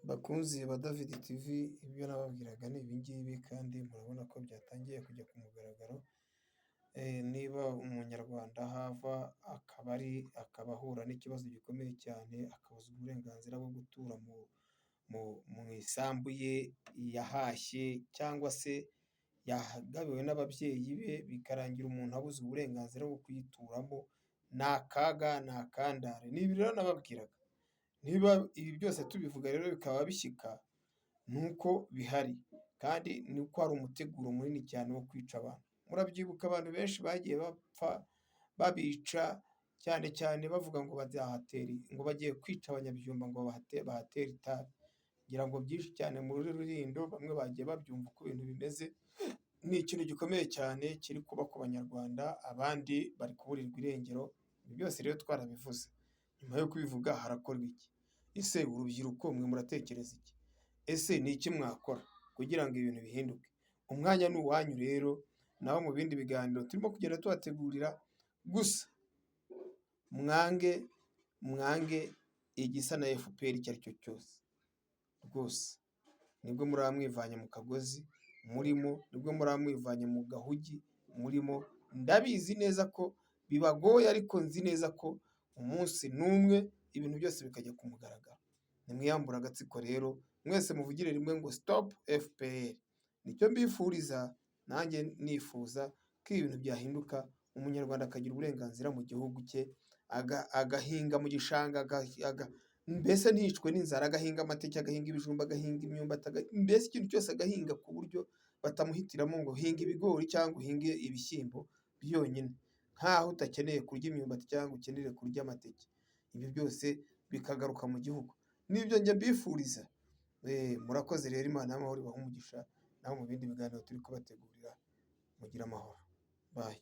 Bakunzi ba David TV, ibyo nababwiraga ni ibingibi kandi murabona ko byatangiye kujya ku mugaragaro. Niba umunyarwanda hava akaba ahura n'ikibazo gikomeye cyane, akabuzwa uburenganzira bwo gutura mu isambu ye yahashye cyangwa se yagabiwe n'ababyeyi be, bikarangira umuntu abuze uburenganzira bwo kuyituramo, ni akaga, ni akandare. Ni ibi rero nababwiraga. Niba ibi byose tubivuga rero bikaba bishyika, ni uko bihari kandi ni uko hari umuteguro munini cyane wo kwica abantu. Murabyibuka abantu benshi bagiye bapfa babica, cyane cyane bavuga ngo ngo bagiye kwica abanyabyumba ngo bahatere itabi. Ngira ngo byinshi cyane muri Rulindo bamwe bagiye babyumva uko ibintu bimeze. Ni ikintu gikomeye cyane kiri kuba ku banyarwanda, abandi bari kuburirwa irengero. Ibi byose rero twarabivuze. Nyuma yo kubivuga harakorwa iki? Ese urubyiruko mwe muratekereza iki? Ese ni iki mwakora kugira ngo ibintu bihinduke? Umwanya ni uwanyu rero, naho mu bindi biganiro turimo kugenda tubategurira. Gusa mwange igisa na FPR icyo ari cyo cyose. Rwose nibwo muraba mwivanye mu kagozi murimo, nibwo muraba mwivanye mu gahugi murimo. Ndabizi neza ko bibagoye, ariko nzi neza ko umunsi n'umwe ibintu byose bikajya ku mugaragaro. Nimwiyambura agatsiko rero, mwese muvugire rimwe ngo stop FPR. Nicyo mbifuriza, nanjye nifuza ko ibintu byahinduka, umunyarwanda akagira uburenganzira mu gihugu cye, agahinga mu gishanga, mbese ntiyicwe n'inzara, agahinga amateke, agahinga ibijumba, agahinga imyumbati, mbese ikintu cyose agahinga, ku buryo batamuhitiramo ngo hinga ibigori cyangwa uhinge ibishyimbo byonyine, nkaho udakeneye kurya imyumbati cyangwa ukeneye kurya amateke. Ibi byose bikagaruka mu gihugu. Nibyo njye mbifuriza. Murakoze rero, Imana y'amahoro ibahe umugisha. Naho mu bindi biganiro turi kubategurira, mugire amahoro. Bye.